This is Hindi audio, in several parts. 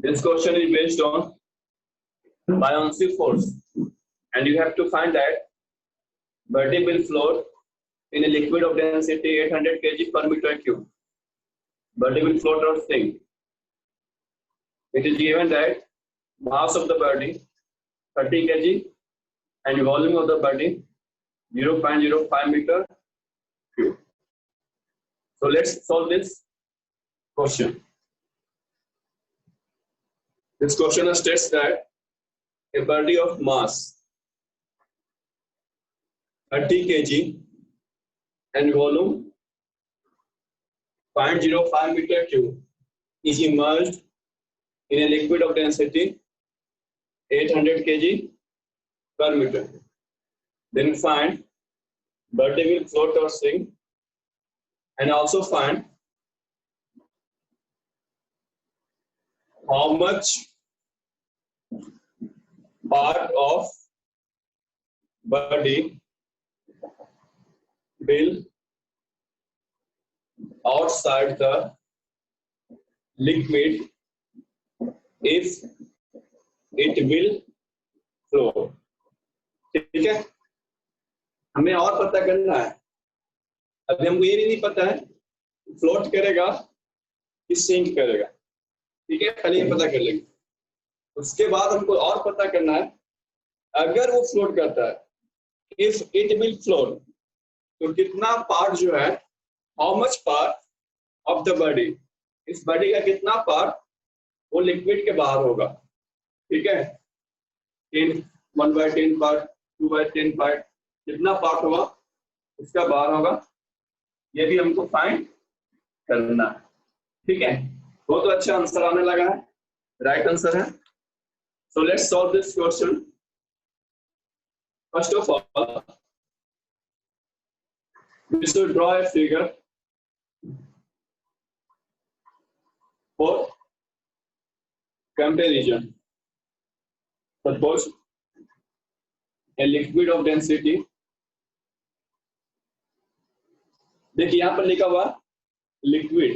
This question is based on buoyancy force, and you have to find that body will float in a liquid of density 800 kg per meter cube. Body will float or sink. It is given that mass of the body 30 kg and volume of the body 0.05 meter cube. So let's solve this question. This question states that a body of mass 30 kg and volume 0.05 meter cube is immersed in a liquid of density 800 kg per meter. Then find body will float or sink, and also find how much part of body will outside the liquid if it will flow. ठीक है, हमें और पता करना है. अभी हमको ये भी नहीं पता है फ्लोट करेगा कि सिंक करेगा. ठीक है, पहले ये पता कर लेंगे. उसके बाद हमको और पता करना है अगर वो फ्लोट करता है, इफ इट विल फ्लोट, तो कितना पार्ट जो है, how much part of the body, इस बॉडी का कितना पार्ट वो लिक्विड के बाहर होगा. ठीक है, 1/10 पार्ट, 2/10 पार्ट, कितना पार्ट होगा उसका बाहर होगा, ये भी हमको फाइंड करना है. ठीक है, बहुत अच्छा आंसर आने लगा है, राइट आंसर है. So let's solve this question. First of all we should draw a figure for comparison. Suppose a liquid of density, देखिए यहाँ पर लिखा हुआ लिक्विड.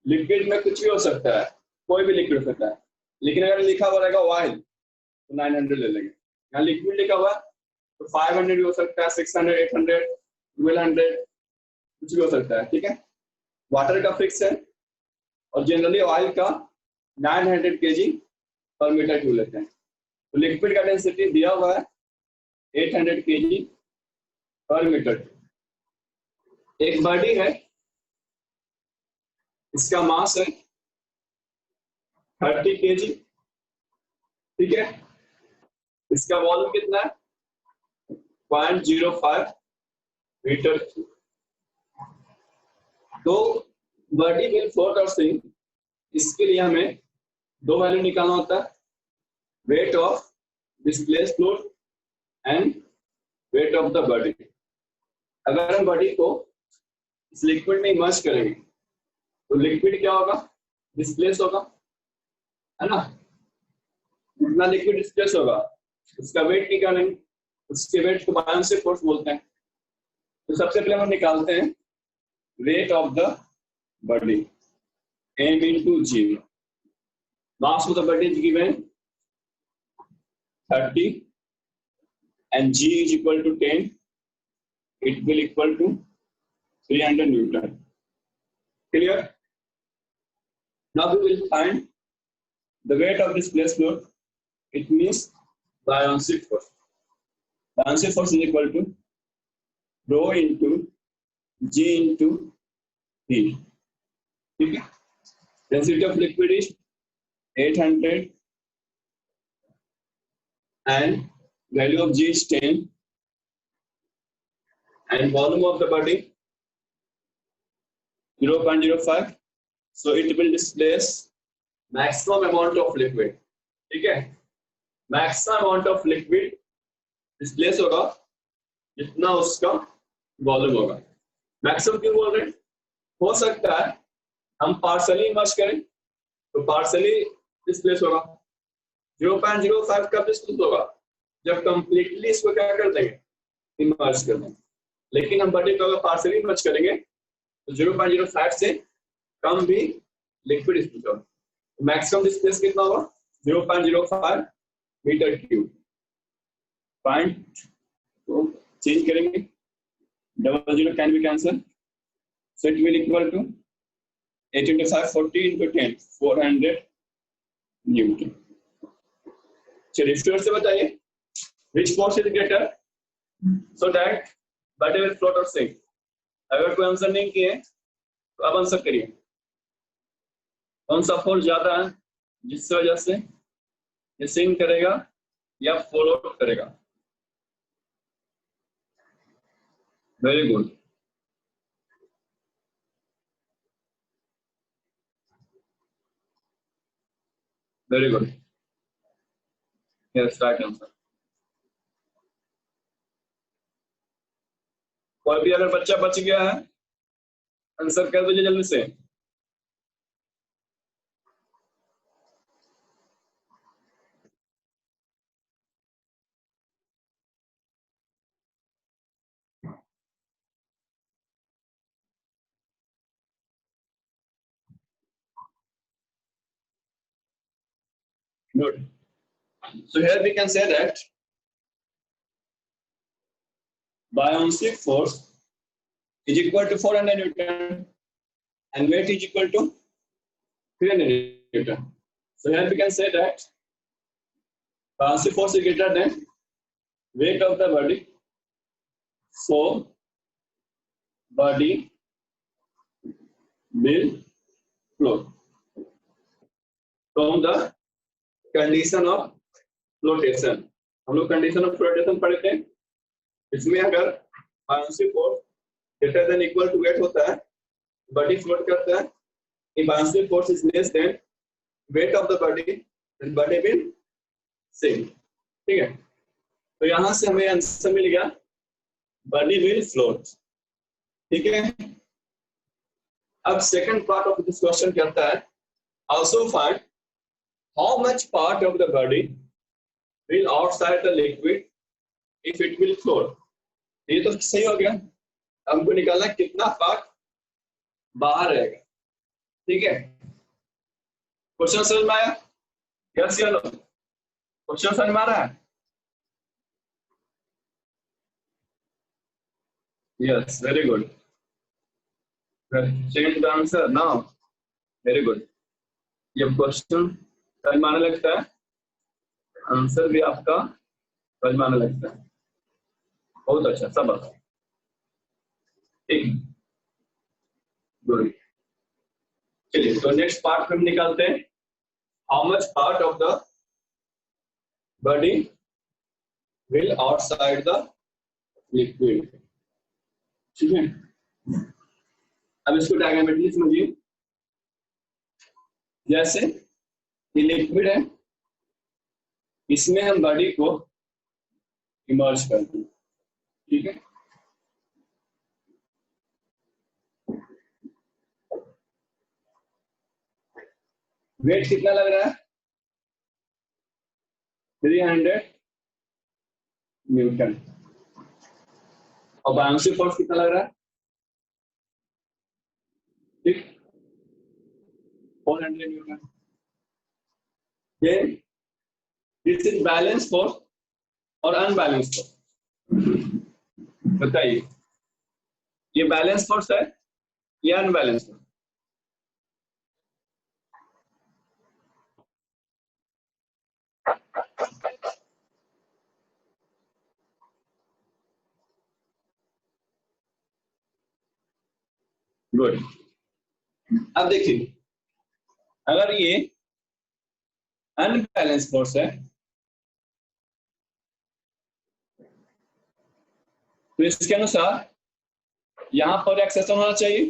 लिक्विड में कुछ भी हो सकता है, कोई भी लिक्विड हो सकता है, लेकिन अगर लिखा हुआ रहेगा ऑयल तो 900 ले लेंगे. यहाँ लिक्विड लिखा हुआ तो 500 भी हो सकता है, 600, 800, 1200, कुछ भी हो सकता है. ठीक है, वाटर का फिक्स है और जनरली ऑयल का 900 kg पर मीटर क्यूब लेते हैं. तो लिक्विड का डेंसिटी दिया हुआ है 800 kg पर मीटर. एक बॉडी है, इसका मास है 30 kg. ठीक है, इसका वॉल्यूम कितना है 0.05 मीटर. तो बॉडी विल फ्लोट और सिंक, इसके लिए हमें दो वैल्यू निकालना होता है, weight of displaced fluid and weight of the body. अगर हम बॉडी को इस लिक्विड में इमर्ज करेंगे तो लिक्विड क्या होगा, डिस्प्लेस होगा, है ना. जितना लिक्विड डिस्प्लेस होगा उसका वेट निकालेंगे, उसके वेट को बायोंसी फोर्स बोलते हैं. तो सबसे पहले हम निकालते हैं weight of the body, m into g. Mass of the body is given 30 and g is equal to 10. It will equal to 300 Newton. Clear? Now we will find the weight of displaced fluid. It means buoyancy force. Buoyancy force is equal to rho into g into p. ठीक है, density of liquid is 800 and value of g is 10 and volume of the body 0.05. so it will displace maximum amount of liquid. ठीक है, maximum amount of liquid displace होगा जितना उसका वॉल्यूम होगा. मैक्सिमम क्यों बोल रहे हैं, हो सकता है हम पार्सली इमर्ज करें तो पार्सली डिस्प्लेस होगा. 0.05 का डिस्प्लेस होगा जब कंप्लीटली इसको क्या कर देंगे, इमर्ज कर देंगे. लेकिन हम बॉडी को अगर पार्सली इमर्ज करेंगे तो 0.05 से कम भी लिक्विड डिस्प्लेस होगा. मैक्सिमम डिस्प्लेस कितना होगा 0.05 मीटर क्यूब। पॉइंट को चेंज करेंगे, 00 can be cancel, so it will equal to 8 into 5 40 into 10 400 Newton. चलिए स्टूडेंट से बताइए which force is greater so that body will float or sink। अगर कोई आंसर नहीं किए तो अब आंसर करिए, कौन सा फोर्स ज्यादा है जिसकी वजह से ये सिंक करेगा या फ्लोट करेगा। Very good, very good, yes right answer. कोई भी अगर बच्चा बच गया है आंसर कर दीजिए जल्दी से। Good. So here we can say that buoyancy force is equal to 400 Newton and weight is equal to 300 Newton. So here we can say that buoyancy force is greater than weight of the body, so body will float from the condition of flotation। हम लोग कंडीशन ऑफ फ्लोटेशन पढ़े थे, इसमें अगर buoyancy force greater than equal to weight होता है बॉडी फ्लोट करता है, if buoyancy force is less than weight of the body then body will sink। ठीक है, तो यहां से हमें आंसर मिल गया बॉडी विल फ्लोट। ठीक है, अब second part of this question कहता है also find how much part of the body will outside the liquid if it will float. ये तो सही हो गया, हमको निकालना कितना पार्ट बाहर रहेगा। ठीक है, क्वेश्चन समझ में आया? यस या नो? क्वेश्चन समझ में आ रहा है? Yes, very good, change the answer now, very good. ये क्वेश्चन समझ में आने लगता है, आंसर भी आपका समझ में आने लगता है, बहुत अच्छा, सब ठीक, गुड। चलिए तो नेक्स्ट पार्ट हम निकालते हैं, how much part of the body will outside the liquid. ठीक है, अब इसको डायग्रामेटिकली समझिए। जैसे ये लिक्विड है, इसमें हम बॉडी को इमर्ज करते हैं। ठीक है, वेट कितना लग रहा है 300 न्यूटन, और बाउंसी फोर्स कितना लग रहा है, ठीक 400 newton. Then this is balance force और अनबैलेंस फोर्स। बताइए ये बैलेंस फोर्स है या अनबैलेंस फोर्स? गुड, अब देखिए अगर ये अनबैलेंस फोर्स है तो इसके अनुसार यहां पर एक्सेशन होना चाहिए।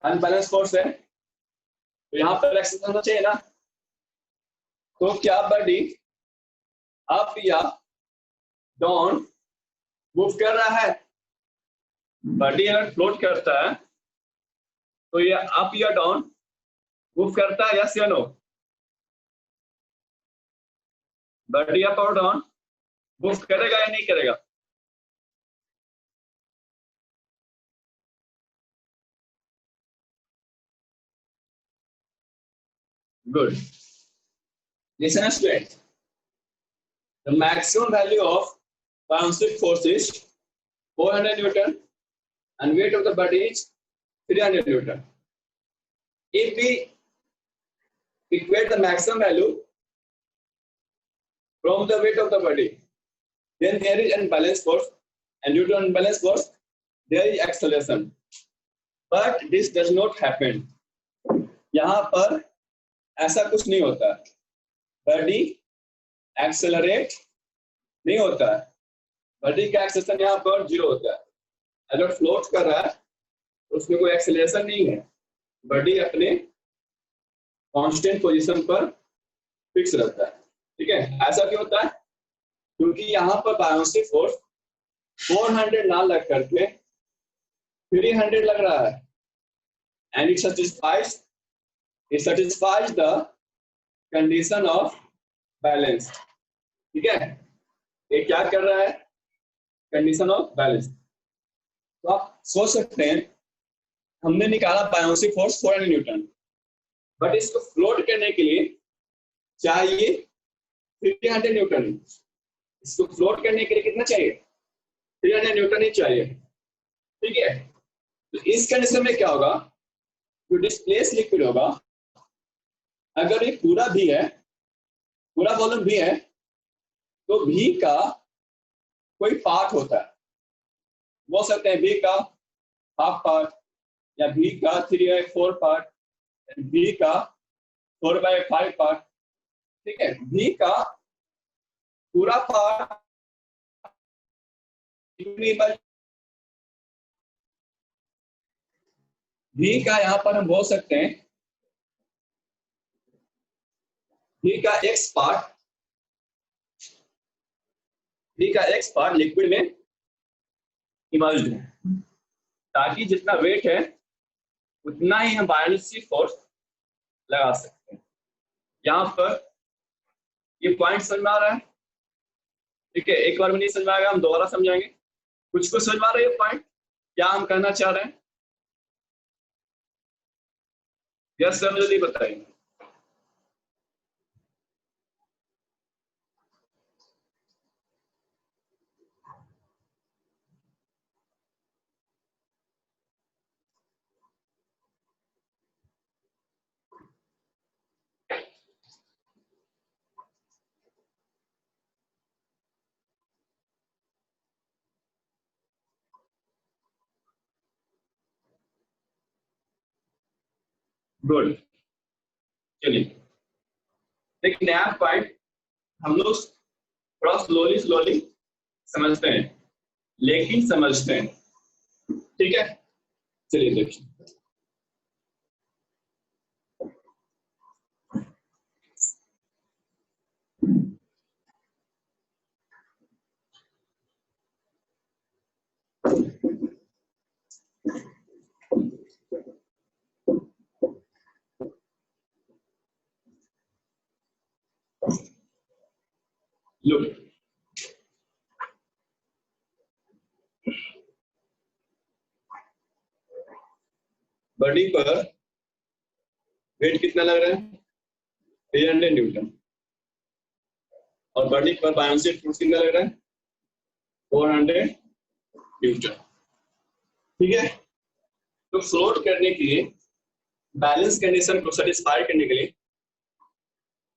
अनबैलेंस फोर्स है तो यहां पर एक्सेशन होना चाहिए ना, तो क्या बॉडी अप या डाउन मूव कर रहा है? बॉडी अगर फ्लोट करता है तो ये अप या डाउन मूव करता है, यस या नो? बॉडी अप और डाउन मूव करेगा या नहीं करेगा? Good. Listen, students. The maximum value of buoyancy force is 400 Newton and weight of the body is 300 Newton. If we equate the maximum value from the weight of the body, then there is unbalanced force, and due to unbalanced force, there is acceleration. But this does not happen. यहाँ पर ऐसा कुछ नहीं होता, बॉडी एक्सेलरेट नहीं होता है, बॉडी का एक्सेलरेशन यहाँ पर 0 होता है। अगर फ्लोट कर रहा है तो उसमें कोई एक्सेलरेशन नहीं है, बॉडी अपने कांस्टेंट पोजीशन पर फिक्स रहता है। ठीक है, ऐसा क्यों होता है? क्योंकि यहाँ पर बायोंसी फोर्स 400 ना लग करके 300 लग रहा है, and it satisfies the condition of balance. ठीक है, ये क्या कर रहा है? Condition of balance. तो आप सोच सकते हैं हमने निकाला बायोंसी फोर्स 400 न्यूटन, बट इसको फ्लोट करने के लिए चाहिए 300 न्यूटन। इसको फ्लोट करने के लिए कितना चाहिए? 300 न्यूटन ही चाहिए। ठीक है, तो इस कंडीशन में क्या होगा? जो डिस्प्लेस लिक्विड होगा, अगर ये पूरा भी है, पूरा वॉल्यूम भी है, तो भी का कोई पार्ट होता है, बोल सकते हैं भी का हाफ पार्ट, या भी का 3/4 पार्ट, भी का 4/5 पार्ट। ठीक है, भी का पूरा पार्ट भी का यहां पर हम बोल सकते हैं भी का एक्स पार्ट लिक्विड में इमर्ज्ड है, ताकि जितना वेट है उतना ही हम बायोंसी फोर्स लगा सकते हैं। यहाँ पर ये पॉइंट समझ में आ रहा है? ठीक है, एक बार में नहीं समझ में आएगा, हम दोबारा समझाएंगे। कुछ को समझ में आ रहा है ये पॉइंट, क्या हम कहना चाह रहे हैं? यस सर, जल्दी बताइए। गुड, चलिए एक नया पॉइंट हम लोग थोड़ा स्लोली समझते हैं, लेकिन समझते हैं। ठीक है, चलिए देखिए। Look, बॉडी पर वेट कितना लग रहा है? 300 न्यूटन। और बॉडी पर बायोंसी फोर्स कितना लग रहा है? 400 न्यूटन। ठीक है, तो फ्लोट करने के लिए, बैलेंस कंडीशन को सेटिस्फाई करने के लिए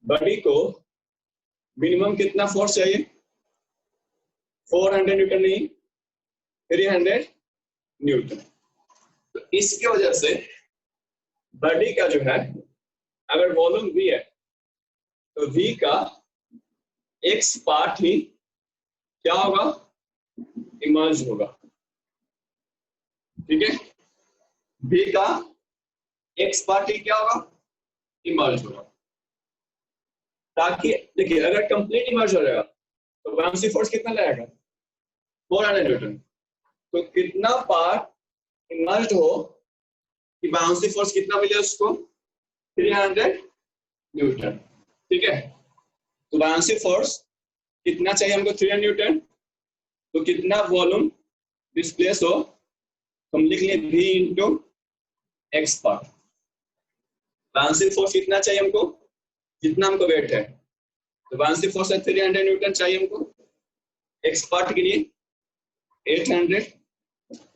बॉडी को मिनिमम कितना फोर्स चाहिए? 400 न्यूटन नहीं, 300 न्यूटन। तो इसकी वजह से बॉडी का जो है, अगर वॉल्यूम V है तो V का एक्स पार्ट ही क्या होगा? इमर्ज होगा। ठीक है, V का एक्स पार्ट ही क्या होगा? इमर्ज होगा। ताकि देखिए, अगर कंप्लीट इमर्ज हो जाएगा तो बायोंसी फोर्स कितना लगेगा? 400 न्यूटन। तो कितना पार्ट इमर्ज हो कि बायोंसी फोर्स कितना मिले उसको? 300 न्यूटन। ठीक है, तो बायोंसी फोर्स कितना चाहिए हमको? 300 न्यूटन। तो कितना वॉल्यूम डिस्प्लेस हो, हम लिख लें V into x part. Bouncing force कितना चाहिए हमको, जितना हमको वेट है, तो बाउंसिंग फोर्स है 300 न्यूटन चाहिए हमको। एक्स पार्ट के लिए 800,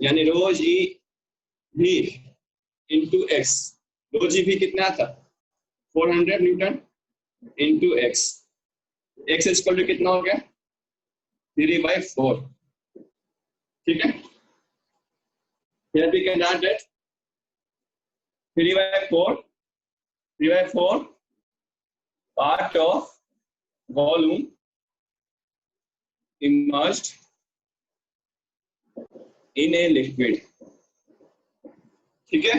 यानी रो जी भी इंटू एक्स। रो जी भी कितना था 400 newton into X. X equal to कितना हो गया 3/4। ठीक है, here we can add that 3/4 part of volume immersed in a liquid। ठीक है,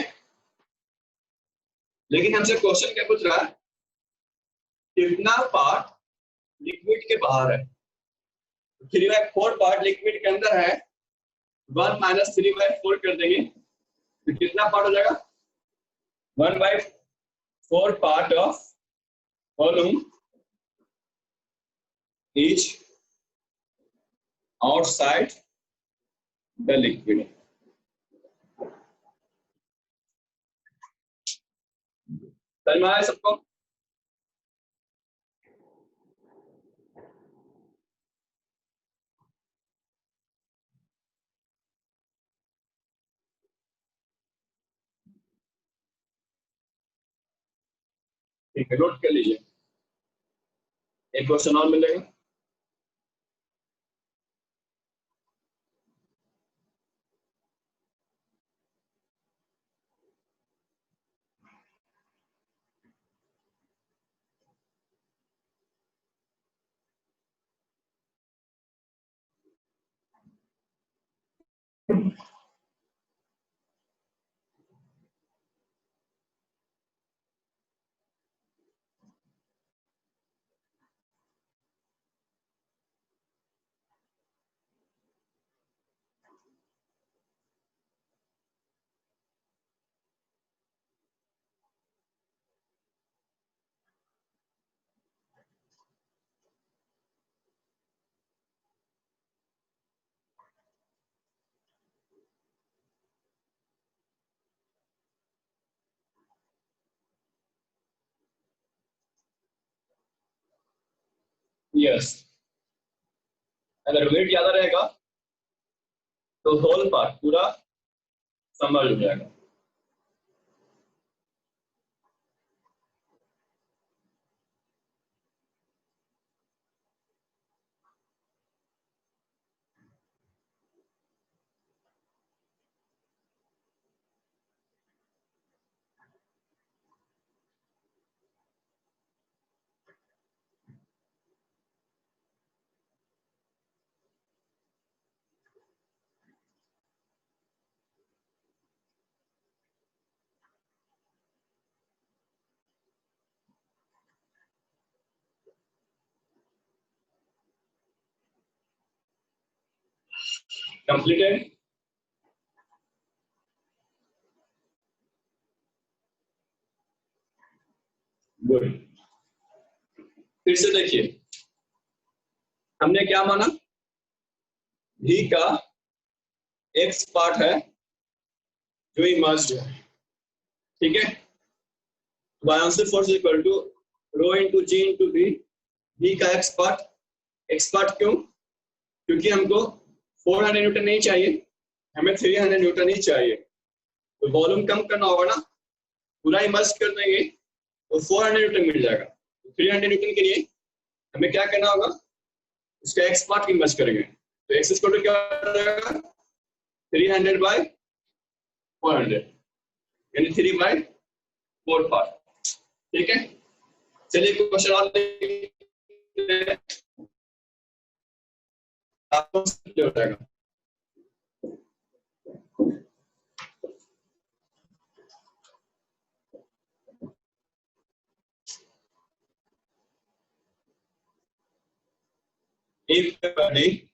लेकिन हमसे क्वेश्चन क्या पूछ रहा है, कितना पार्ट लिक्विड के बाहर है। 3/4 पार्ट लिक्विड के अंदर है, 1 - 3/4 कर देंगे तो कितना पार्ट हो जाएगा 1/4 part of volume is outside the liquid. समझ में आया सबको? ठीक है, नोट कर लीजिए, एक क्वेश्चन और मिलेगा। यस, अगर वेट ज्यादा रहेगा तो होल पार्ट पूरा सबमर्ज हो जाएगा। कंप्लीटेड। गुड, फिर से देखिए, हमने क्या माना, भी का एक्स पार्ट है जो इमर्ज्ड है। ठीक है, bouncing force equal to rho into ji into B. B का एक्स पार्ट क्यों, क्योंकि हमको 400 न्यूटन नहीं चाहिए, हमें 300 न्यूटन ही चाहिए। तो वॉल्यूम कम करना होगा ना, पूरा इमर्ज कर देंगे तो 400 न्यूटन मिल जाएगा। 300 न्यूटन के लिए हमें क्या करना होगा, उसका एक्स पार्ट इमर्ज करेंगे। तो एक्स इक्वल टू क्या हो जाएगा 300/400, यानी 3/4 पार्ट। ठीक है, चलिए क्वेश्चन और हो जाएगा। If the body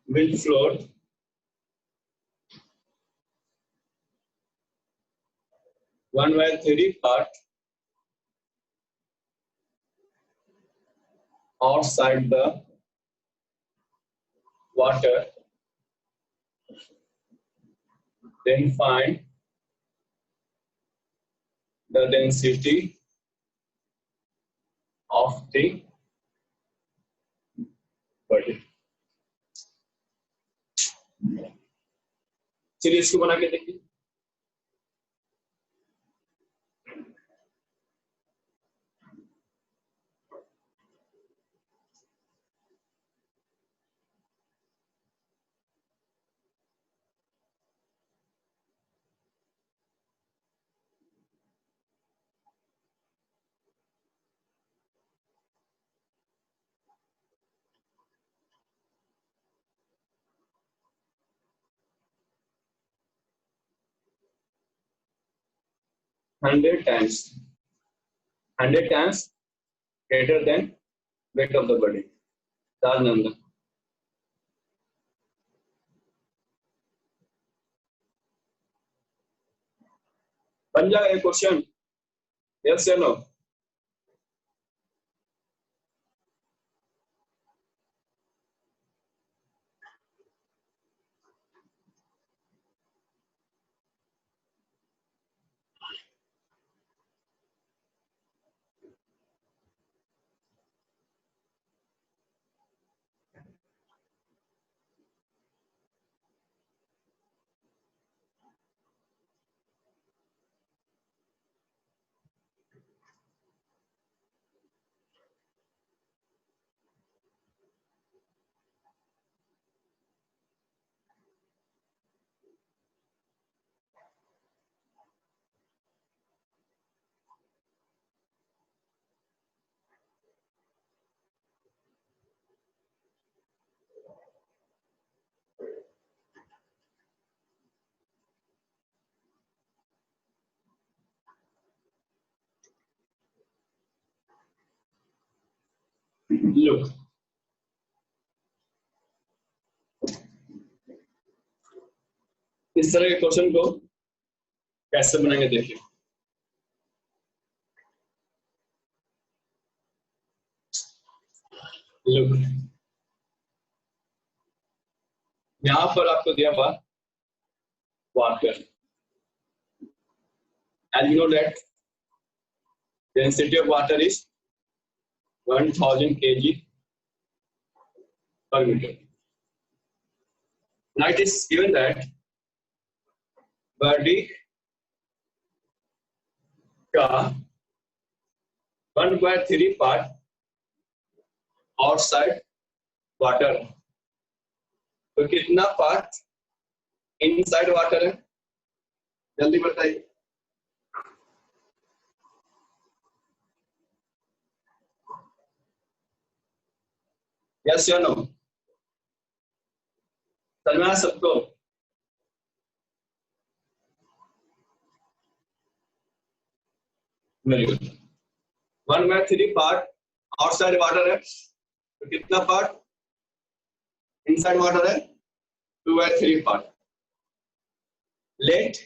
will float one by three part outside the water, then find the density of the body. चलिए इसको बना के देखिए। Hundred times greater than weight of the body. चार नंबर। बन जाएगा क्वेश्चन? यस या नो? Look, इस तरह के क्वेश्चन को कैसे बनाएंगे देखिए। लुक, यहां पर आपको दिया हुआ water, and you know that density of water is 1000 kg per meter. Now it is given that body का 1/3 पार्ट आउटसाइड वाटर, तो कितना पार्ट इनसाइड वाटर है? जल्दी बताइए। यस या नो? समझ में आया सबको? Very good. 1/3 part outside water है, तो कितना पार्ट इनसाइड वाटर है? 2/3 part. Let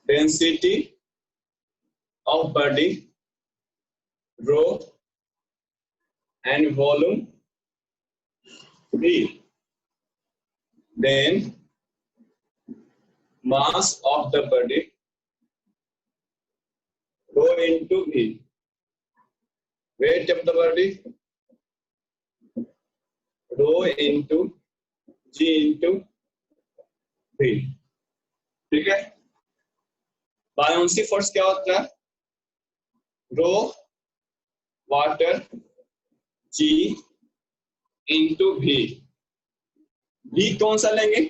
density of body, rho and volume V, then mass of the body, rho into V, weight of the body, rho into G into V। ठीक है? बायोन्सी फोर्स क्या होता है? रो वाटर जी इंटू भी। भी कौन सा लेंगे?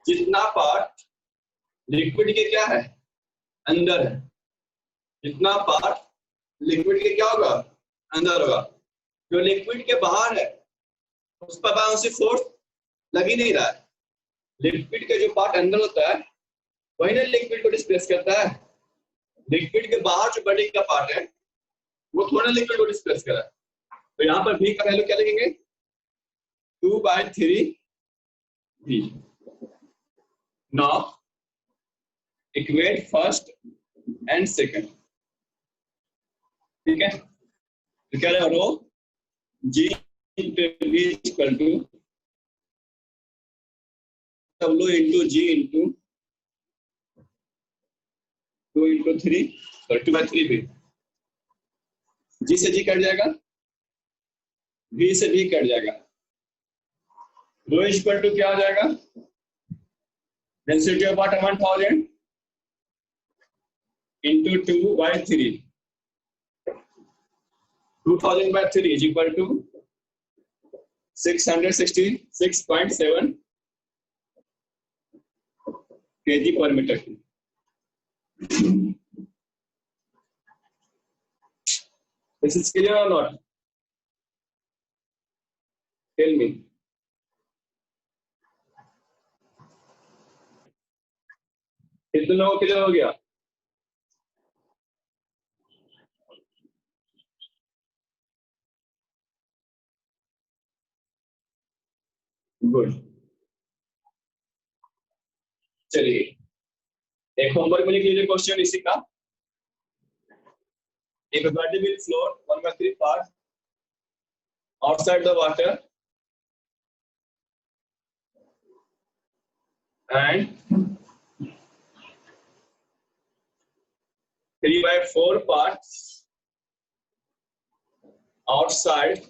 जितना पार्ट लिक्विड के क्या है? अंदर है। जितना पार्ट लिक्विड के क्या होगा? अंदर होगा। जो लिक्विड के बाहर है उस पर बायोन्सी फोर्स लग ही नहीं रहा है। लिक्विड के जो पार्ट अंदर होता है वही ना लिक्विड को डिस्प्लेस करता है। लिक्विड के बाहर जो बॉडी का पार्ट है वो थोड़ा लिक्विड को डिस्प्लेस कर रहा है। तो यहाँ पर v का वैल्यू क्या लिखेंगे? 2/3 v। Now equate first and second. ठीक है? तो क्या है rho g into V equal to W into ji into 2 into 3 और 2/3 भी। जी से जी कट जाएगा, वी से भी कट जाएगा। रो इक्वल टू क्या आ जाएगा, density of water 1000 into 2/3, 2000/3 is equal to 666.7 kg per meter cube. This is clear or not? Tell me. कितने लोगों के लिए हो गया? गुड। चलिए एक होमवर्क में लिख लीजिए क्वेश्चन इसी का। If a body will float 1/3 part outside the water and 3/4 parts outside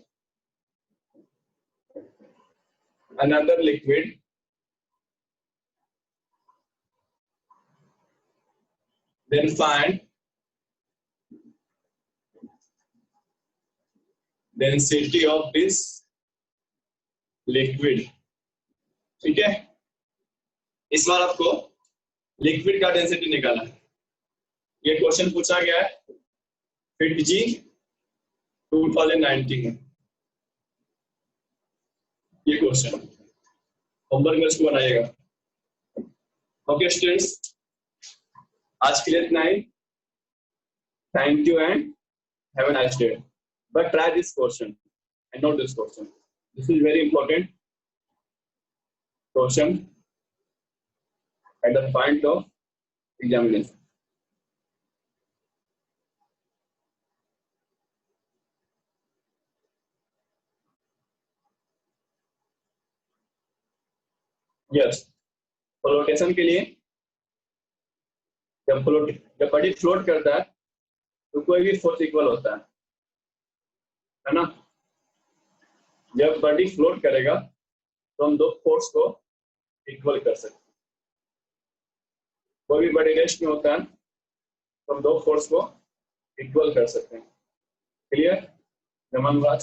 another liquid, then find density of this liquid। ठीक है, इस बार आपको लिक्विड का डेंसिटी निकालना है। ये क्वेश्चन पूछा गया है फिट जी 2019 में। ये क्वेश्चन होमवर्क में इसको बनाइएगा। ओके स्टूडेंट्स, आज के लिए इतना ही। Thank you and have a nice day. But try this question and note this question, this is very important question at the point of examination. Yes, फ्लोटेशन के लिए जब बॉडी फ्लोट करता है तो कोई भी फोर्स इक्वल होता है ना। जब बॉडी फ्लोट करेगा तो हम दो फोर्स को इक्वल कर सकते हैं। कोई भी बॉडी रेस्ट में होता है तो हम दो फोर्स को इक्वल कर सकते हैं। क्लियर? धन्यवाद।